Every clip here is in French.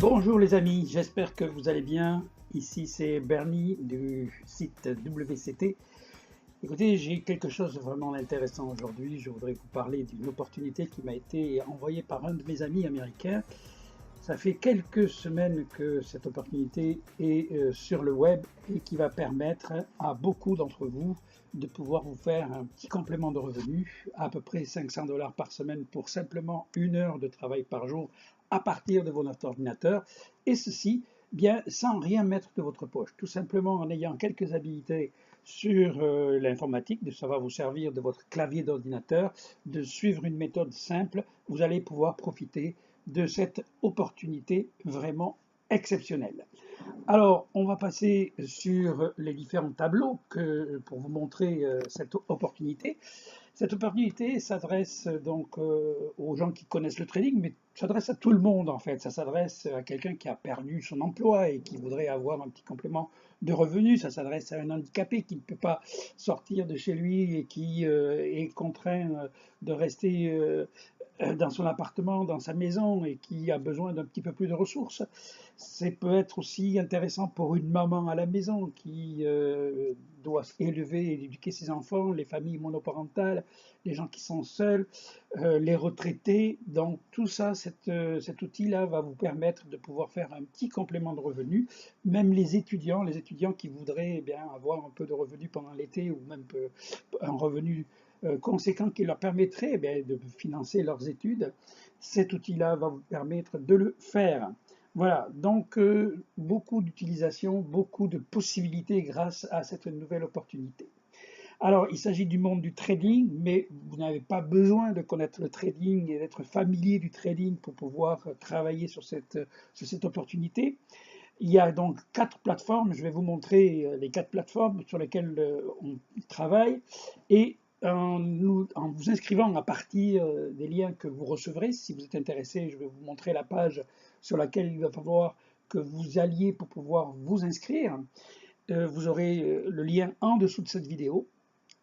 Bonjour les amis, j'espère que vous allez bien. Ici c'est Bernie du site WCT. Écoutez, j'ai quelque chose de vraiment intéressant aujourd'hui. Je voudrais vous parler d'une opportunité qui m'a été envoyée par un de mes amis américains. Ça fait quelques semaines que cette opportunité est sur le web et qui va permettre à beaucoup d'entre vous de pouvoir vous faire un petit complément de revenus, à peu près 500 dollars par semaine pour simplement 1 heure de travail par jour à partir de votre ordinateur, et ceci bien sans rien mettre de votre poche, tout simplement en ayant quelques habilités sur l'informatique, de savoir vous servir de votre clavier d'ordinateur, de suivre une méthode simple. Vous allez pouvoir profiter de cette opportunité vraiment exceptionnelle. Alors, on va passer sur les différents tableaux pour vous montrer cette opportunité. Cette opportunité s'adresse donc aux gens qui connaissent le trading, mais s'adresse à tout le monde en fait. Ça s'adresse à quelqu'un qui a perdu son emploi et qui voudrait avoir un petit complément de revenus. Ça s'adresse à un handicapé qui ne peut pas sortir de chez lui et qui est contraint de rester dans son appartement, dans sa maison et qui a besoin d'un petit peu plus de ressources. Ça peut être aussi intéressant pour une maman à la maison qui doit élever et éduquer ses enfants, les familles monoparentales, les gens qui sont seuls, les retraités. Donc tout ça, cet outil-là va vous permettre de pouvoir faire un petit complément de revenus. Même les étudiants qui voudraient eh bien, avoir un peu de revenus pendant l'été ou même un revenu conséquent qui leur permettrait eh de financer leurs études, cet outil-là va vous permettre de le faire. Voilà, donc beaucoup d'utilisation, beaucoup de possibilités grâce à cette nouvelle opportunité. Alors, il s'agit du monde du trading, mais vous n'avez pas besoin de connaître le trading et d'être familier du trading pour pouvoir travailler sur cette opportunité. Il y a donc 4 plateformes. Je vais vous montrer les 4 plateformes sur lesquelles on travaille. Et en vous inscrivant à partir des liens que vous recevrez, si vous êtes intéressé, je vais vous montrer la page sur laquelle il va falloir que vous alliez pour pouvoir vous inscrire. Vous aurez le lien en dessous de cette vidéo.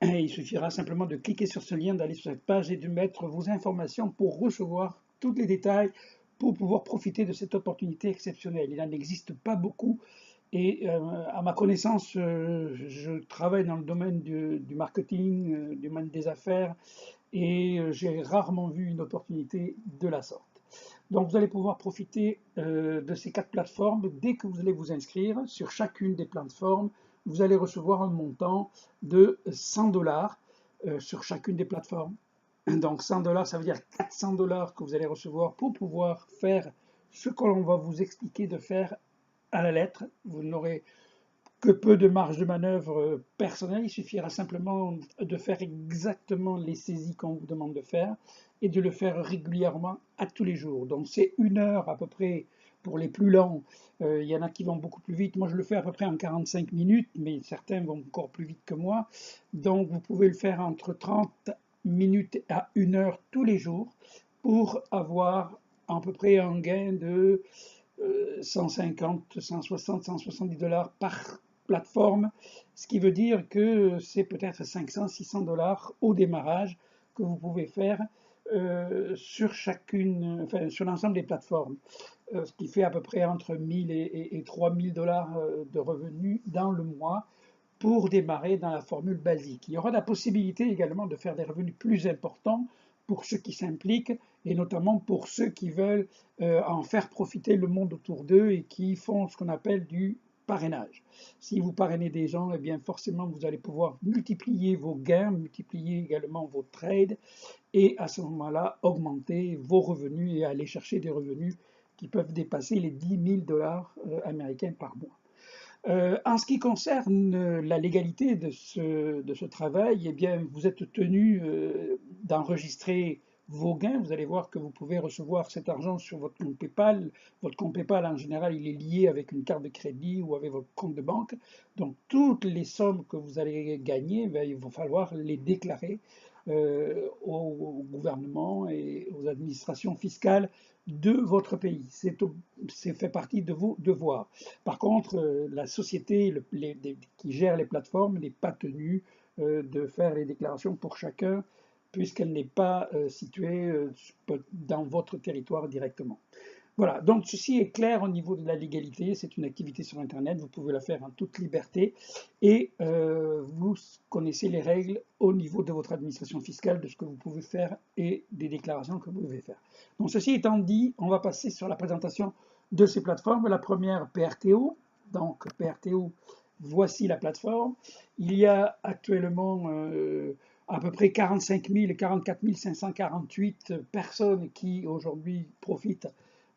Et il suffira simplement de cliquer sur ce lien, d'aller sur cette page et de mettre vos informations pour recevoir tous les détails pour pouvoir profiter de cette opportunité exceptionnelle. Il n'en existe pas beaucoup et à ma connaissance, je travaille dans le domaine du marketing, du domaine des affaires et j'ai rarement vu une opportunité de la sorte. Donc vous allez pouvoir profiter de ces 4 plateformes dès que vous allez vous inscrire. Sur chacune des plateformes, vous allez recevoir un montant de 100 dollars sur chacune des plateformes. Donc 100 dollars, ça veut dire 400 dollars que vous allez recevoir pour pouvoir faire ce que l'on va vous expliquer de faire à la lettre. Vous n'aurez que peu de marge de manœuvre personnelle. Il suffira simplement de faire exactement les saisies qu'on vous demande de faire et de le faire régulièrement à tous les jours. Donc c'est 1 heure à peu près pour les plus lents. Il y en a qui vont beaucoup plus vite. Moi je le fais à peu près en 45 minutes, mais certains vont encore plus vite que moi. Donc vous pouvez le faire entre 30 minutes à 1 heure tous les jours pour avoir à peu près un gain de 150, 160, 170 dollars par plateforme, ce qui veut dire que c'est peut-être 500, 600 dollars au démarrage que vous pouvez faire sur chacune, enfin, sur l'ensemble des plateformes, ce qui fait à peu près entre 1000 et 3000 dollars de revenus dans le mois pour démarrer dans la formule basique. Il y aura la possibilité également de faire des revenus plus importants pour ceux qui s'impliquent et notamment pour ceux qui veulent en faire profiter le monde autour d'eux et qui font ce qu'on appelle du parrainage. Si vous parrainez des gens, eh bien forcément vous allez pouvoir multiplier vos gains, multiplier également vos trades et à ce moment-là augmenter vos revenus et aller chercher des revenus qui peuvent dépasser les 10 000 dollars américains par mois. En ce qui concerne la légalité de ce travail, eh bien, vous êtes tenu d'enregistrer vos gains. Vous allez voir que vous pouvez recevoir cet argent sur votre compte PayPal. Votre compte PayPal, en général, il est lié avec une carte de crédit ou avec votre compte de banque. Donc, toutes les sommes que vous allez gagner, ben, il va falloir les déclarer au gouvernement et aux administrations fiscales de votre pays. C'est fait partie de vos devoirs. Par contre, la société qui gère les plateformes n'est pas tenue de faire les déclarations pour chacun puisqu'elle n'est pas située dans votre territoire directement. Voilà, donc ceci est clair au niveau de la légalité, c'est une activité sur Internet, vous pouvez la faire en toute liberté et vous connaissez les règles au niveau de votre administration fiscale, de ce que vous pouvez faire et des déclarations que vous devez faire. Donc ceci étant dit, on va passer sur la présentation de ces plateformes. La première, PRTO. Donc PRTO, voici la plateforme. Il y a actuellement à peu près 45 000, 44 548 personnes qui aujourd'hui profitent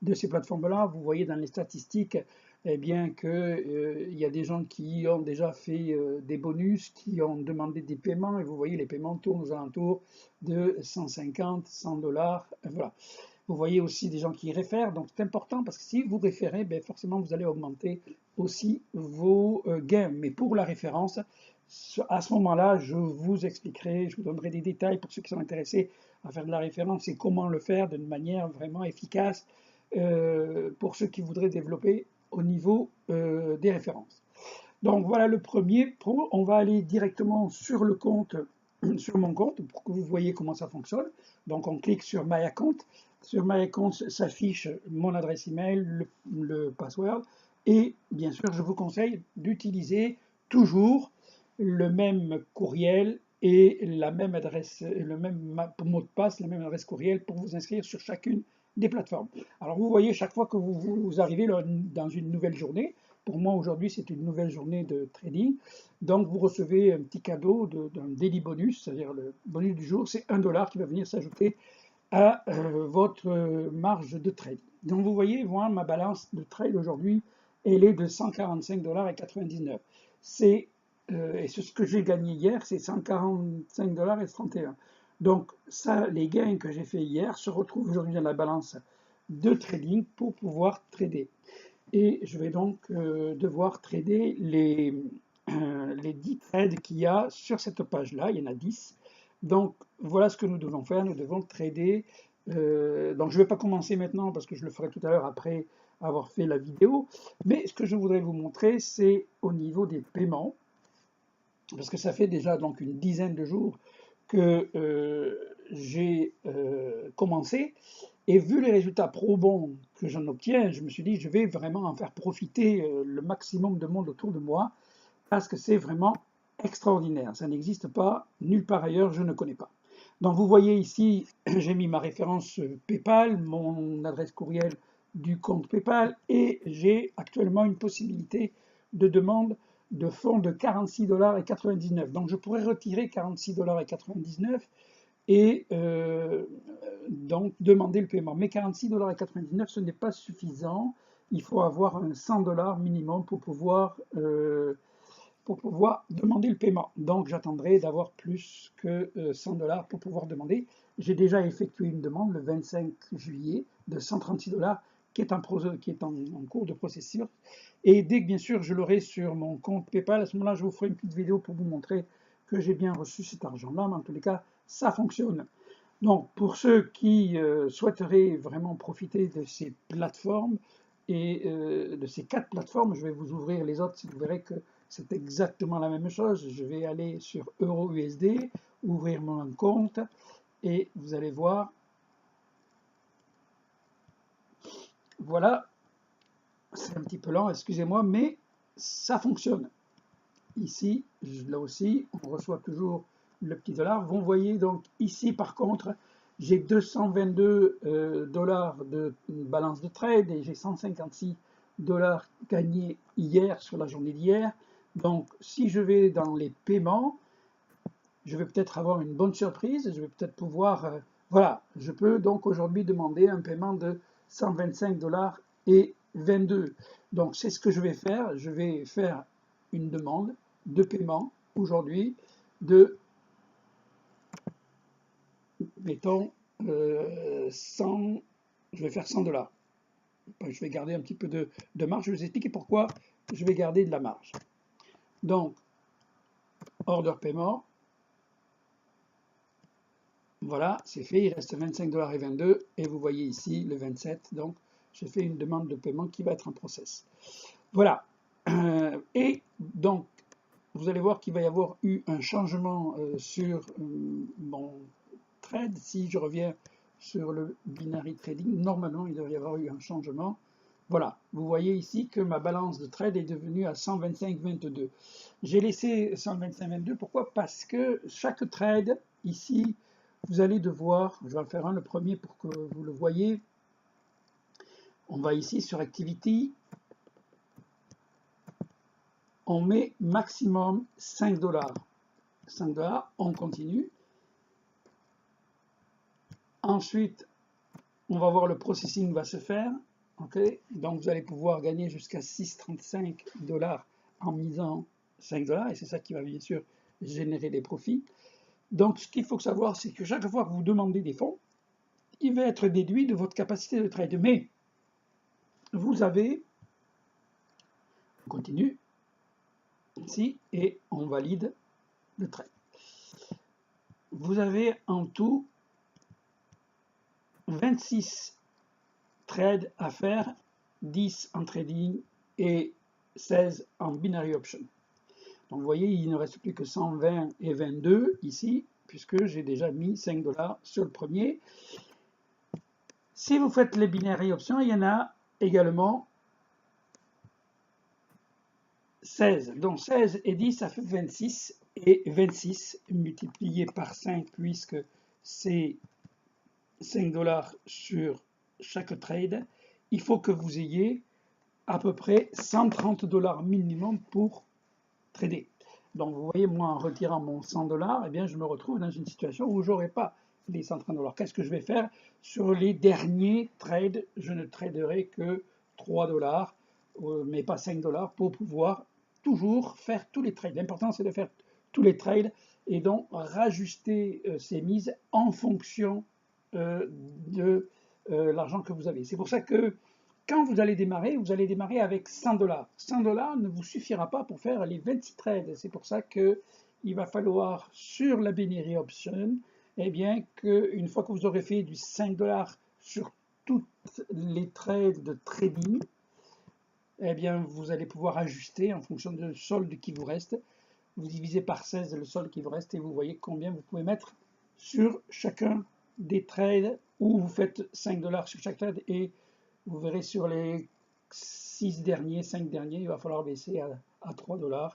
de ces plateformes-là. Vous voyez dans les statistiques eh bien que il y a des gens qui ont déjà fait des bonus, qui ont demandé des paiements, et vous voyez les paiements tournent aux alentours de 150, 100 dollars. Voilà. Vous voyez aussi des gens qui réfèrent, donc c'est important parce que si vous référez, ben forcément vous allez augmenter aussi vos gains. Mais pour la référence, à ce moment-là, je vous expliquerai, je vous donnerai des détails pour ceux qui sont intéressés à faire de la référence et comment le faire d'une manière vraiment efficace pour ceux qui voudraient développer au niveau des références. Donc voilà le premier. On va aller directement sur le compte, sur mon compte, pour que vous voyez comment ça fonctionne. Donc on clique sur My Account. Sur My Account s'affiche mon adresse email, le password, et bien sûr je vous conseille d'utiliser toujours le même courriel et la même adresse, le même mot de passe, la même adresse courriel pour vous inscrire sur chacune des plateformes. Alors vous voyez, chaque fois que vous arrivez dans une nouvelle journée, pour moi aujourd'hui c'est une nouvelle journée de trading, donc vous recevez un petit cadeau d'un daily bonus, c'est-à-dire le bonus du jour, c'est 1 dollar qui va venir s'ajouter à votre marge de trade. Donc vous voyez, moi, ma balance de trade aujourd'hui, elle est de 145 dollars et 99. Et ce que j'ai gagné hier, c'est 145 dollars et 31. Donc ça, les gains que j'ai fait hier se retrouvent aujourd'hui dans la balance de trading pour pouvoir trader. Et je vais donc devoir trader les 10 trades qu'il y a sur cette page-là. Il y en a 10. Donc voilà ce que nous devons faire. Nous devons trader. Donc je ne vais pas commencer maintenant parce que je le ferai tout à l'heure après avoir fait la vidéo. Mais ce que je voudrais vous montrer, c'est au niveau des paiements. Parce que ça fait déjà donc une dizaine de jours que j'ai commencé. Et vu les résultats probants que j'en obtiens, je me suis dit, je vais vraiment en faire profiter le maximum de monde autour de moi, parce que c'est vraiment extraordinaire. Ça n'existe pas nulle part ailleurs, je ne connais pas. Donc vous voyez ici, j'ai mis ma référence PayPal, mon adresse courriel du compte PayPal, et j'ai actuellement une possibilité de demande de fonds de 46,99 $. Donc je pourrais retirer 46,99 $ et donc demander le paiement. Mais 46,99 $, ce n'est pas suffisant. Il faut avoir un 100 dollars minimum pour pouvoir demander le paiement. Donc j'attendrai d'avoir plus que 100 dollars pour pouvoir demander. J'ai déjà effectué une demande le 25 juillet de 136 dollars qui est en cours de processus. Et dès que bien sûr je l'aurai sur mon compte PayPal, à ce moment-là je vous ferai une petite vidéo pour vous montrer que j'ai bien reçu cet argent-là, mais en tous les cas ça fonctionne. Donc pour ceux qui souhaiteraient vraiment profiter de ces plateformes et de ces 4 plateformes, je vais vous ouvrir les autres, vous verrez que c'est exactement la même chose. Je vais aller sur EURUSD, ouvrir mon compte et vous allez voir, voilà, c'est un petit peu lent, excusez-moi, mais ça fonctionne. Ici, là aussi, on reçoit toujours le petit dollar. Vous voyez donc ici, par contre, j'ai 222 dollars de balance de trade et j'ai 156 dollars gagnés hier sur la journée d'hier. Donc, si je vais dans les paiements, je vais peut-être avoir une bonne surprise. Je vais peut-être pouvoir, voilà, je peux donc aujourd'hui demander un paiement de 125 dollars et 22. Donc, c'est ce que je vais faire. Je vais faire une demande de paiement aujourd'hui de, mettons, 100, je vais faire 100 dollars. Je vais garder un petit peu de marge. Je vais vous expliquer pourquoi je vais garder de la marge. Donc, order paiement. Voilà, c'est fait. Il reste 25 dollars et 22. Et vous voyez ici le 27. Donc, j'ai fait une demande de paiement qui va être en process. Voilà. Et donc, vous allez voir qu'il va y avoir eu un changement sur mon trade. Si je reviens sur le binary trading. Normalement, il devrait y avoir eu un changement. Voilà, vous voyez ici que ma balance de trade est devenue à 125,22. J'ai laissé 125,22, pourquoi? Parce que chaque trade, ici, vous allez devoir, je vais en faire un, le premier pour que vous le voyez. On va ici sur Activity, on met maximum 5 $. 5 $, on continue. Ensuite, on va voir le processing va se faire. Okay, donc vous allez pouvoir gagner jusqu'à 6,35 $ en misant 5 $, et c'est ça qui va bien sûr générer des profits. Donc ce qu'il faut savoir, c'est que chaque fois que vous demandez des fonds, il va être déduit de votre capacité de trade. Mais vous avez, on continue ici et on valide le trade. Vous avez en tout 26 trades à faire, 10 en trading et 16 en binary option. Donc vous voyez, il ne reste plus que 120 et 22 ici, puisque j'ai déjà mis 5 $ sur le premier. Si vous faites les binary options, il y en a également 16. Donc 16 et 10, ça fait 26. Et 26 multiplié par 5, puisque c'est 5 $ sur chaque trade, il faut que vous ayez à peu près 130 $ minimum pour trader. Donc vous voyez, moi en retirant mon 100 $, eh bien, je me retrouve dans une situation où je n'aurai pas les 130 $. Qu'est-ce que je vais faire? Sur les derniers trades, je ne traderai que 3 $, mais pas 5 $ pour pouvoir toujours faire tous les trades. L'important, c'est de faire tous les trades et donc rajuster ces mises en fonction de l'argent que vous avez. C'est pour ça que quand vous allez démarrer avec 100 $. 100 $ ne vous suffira pas pour faire les 26 trades. C'est pour ça qu'il va falloir sur la binary option, eh bien, qu'une fois que vous aurez fait du 5 $ sur toutes les trades de trading, eh bien, vous allez pouvoir ajuster en fonction du solde qui vous reste. Vous divisez par 16 le solde qui vous reste et vous voyez combien vous pouvez mettre sur chacun des trades, où vous faites 5 $ sur chaque trade, et vous verrez sur les 5 derniers, il va falloir baisser à 3 $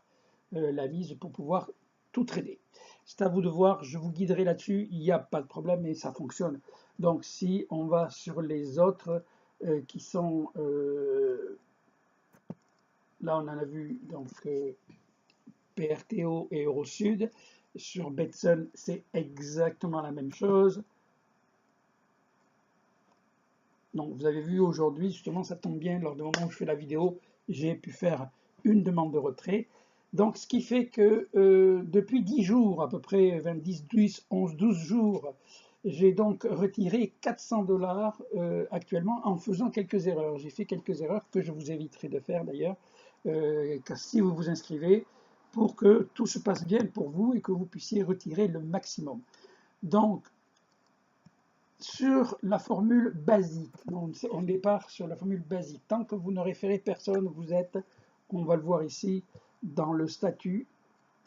la mise pour pouvoir tout trader. C'est à vous de voir, je vous guiderai là-dessus, il n'y a pas de problème, mais ça fonctionne. Donc si on va sur les autres qui sont, là on en a vu, donc PRTO et Eurosud. Sur Betson, c'est exactement la même chose. Donc vous avez vu aujourd'hui, justement, ça tombe bien, lors du moment où je fais la vidéo, j'ai pu faire une demande de retrait. Donc ce qui fait que depuis 10 jours, à peu près 10, 10, 11, 12 jours, j'ai donc retiré 400 $ actuellement en faisant quelques erreurs. J'ai fait quelques erreurs que je vous éviterai de faire d'ailleurs, si vous vous inscrivez, pour que tout se passe bien pour vous et que vous puissiez retirer le maximum. Donc, sur la formule basique, on départ sur la formule basique. Tant que vous ne référez personne, vous êtes, on va le voir ici, dans le statut.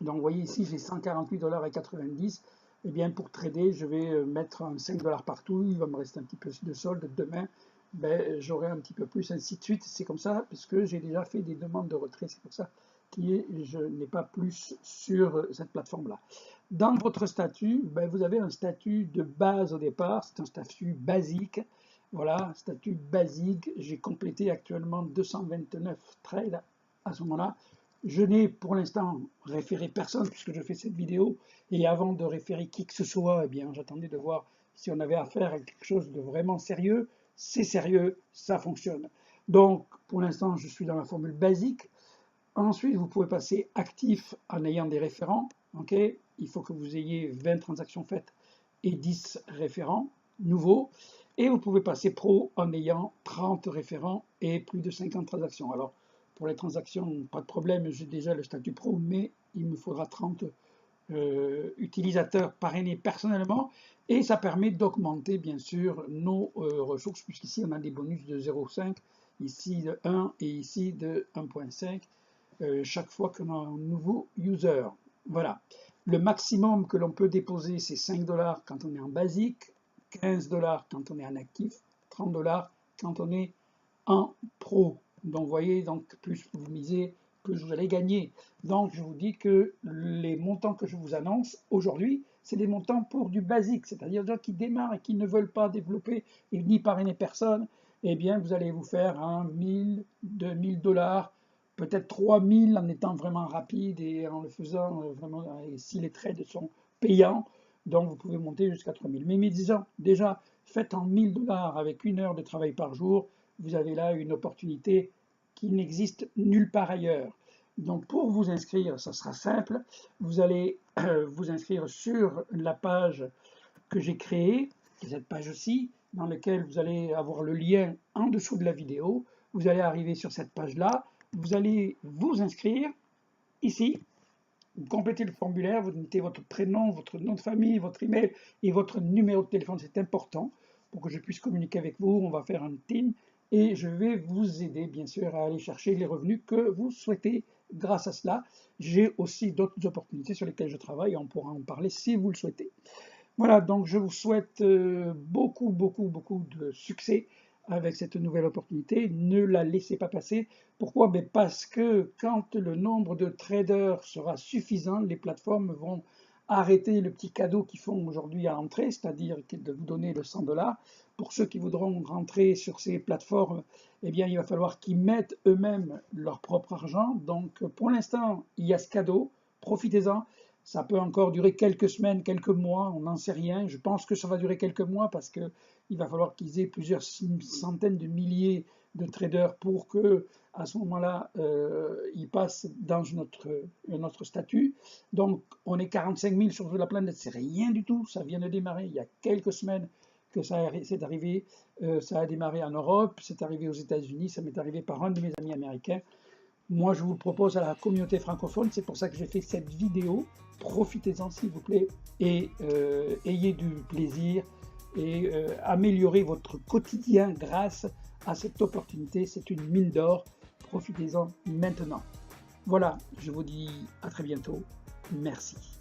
Donc, vous voyez ici, j'ai 148,90 $. Eh bien, pour trader, je vais mettre un 5 $ partout. Il va me rester un petit peu de solde. Demain, ben, j'aurai un petit peu plus, ainsi de suite. C'est comme ça, puisque j'ai déjà fait des demandes de retrait. C'est pour ça que je n'ai pas plus sur cette plateforme-là. Dans votre statut, ben, vous avez un statut de base au départ. C'est un statut basique. Voilà, statut basique. J'ai complété actuellement 229 trades à ce moment-là. Je n'ai pour l'instant référé personne puisque je fais cette vidéo, et avant de référer qui que ce soit, eh bien, j'attendais de voir si on avait affaire à quelque chose de vraiment sérieux. C'est sérieux, ça fonctionne. Donc, pour l'instant, je suis dans la formule basique. Ensuite, vous pouvez passer actif en ayant des référents. Okay, il faut que vous ayez 20 transactions faites et 10 référents nouveaux. Et vous pouvez passer pro en ayant 30 référents et plus de 50 transactions. Alors, pour les transactions, pas de problème, j'ai déjà le statut pro, mais il me faudra 30 utilisateurs parrainés personnellement, et ça permet d'augmenter bien sûr nos ressources, puisqu'ici on a des bonus de 0,5, ici de 1 et ici de 1,5 chaque fois qu'on a un nouveau user. Voilà. Le maximum que l'on peut déposer, c'est 5 $ quand on est en basique. $15 quand on est en actif, $30 quand on est en pro. Donc vous voyez, donc plus vous misez, plus vous allez gagner. Donc je vous dis que les montants que je vous annonce aujourd'hui, c'est des montants pour du basique, c'est-à-dire des gens qui démarrent et qui ne veulent pas développer et ni parrainer personne. Eh bien, vous allez vous faire 1000, 2000 $, peut-être 3000 en étant vraiment rapide et en le faisant vraiment, et si les trades sont payants, donc vous pouvez monter jusqu'à 3000. Mais disons, déjà, faites en $1000 avec 1 heure de travail par jour, vous avez là une opportunité qui n'existe nulle part ailleurs. Donc pour vous inscrire, ça sera simple, vous allez vous inscrire sur la page que j'ai créée, cette page-ci, dans laquelle vous allez avoir le lien en dessous de la vidéo. Vous allez arriver sur cette page-là, vous allez vous inscrire ici, vous complétez le formulaire, vous mettez votre prénom, votre nom de famille, votre email et votre numéro de téléphone, c'est important pour que je puisse communiquer avec vous. On va faire un team et je vais vous aider bien sûr à aller chercher les revenus que vous souhaitez. Grâce à cela, j'ai aussi d'autres opportunités sur lesquelles je travaille et on pourra en parler si vous le souhaitez. Voilà, donc je vous souhaite beaucoup de succès avec cette nouvelle opportunité. Ne la laissez pas passer. Pourquoi? Parce que quand le nombre de traders sera suffisant, les plateformes vont arrêter le petit cadeau qu'ils font aujourd'hui à l'entrée, c'est-à-dire de vous donner le $100. Pour ceux qui voudront rentrer sur ces plateformes, eh bien, il va falloir qu'ils mettent eux-mêmes leur propre argent. Donc, pour l'instant, il y a ce cadeau. Profitez-en. Ça peut encore durer quelques semaines, quelques mois, on n'en sait rien. Je pense que ça va durer quelques mois parce qu'il va falloir qu'ils aient plusieurs centaines de milliers de traders pour que, à ce moment-là, ils passent dans notre statut. Donc, on est 45 000 sur toute la planète, c'est rien du tout. Ça vient de démarrer il y a quelques semaines que c'est arrivé. Ça a démarré en Europe, c'est arrivé aux États-Unis, ça m'est arrivé par un de mes amis américains. Moi, je vous le propose à la communauté francophone, c'est pour ça que j'ai fait cette vidéo. Profitez-en s'il vous plaît et ayez du plaisir et améliorez votre quotidien grâce à cette opportunité. C'est une mine d'or. Profitez-en maintenant. Voilà, je vous dis à très bientôt. Merci.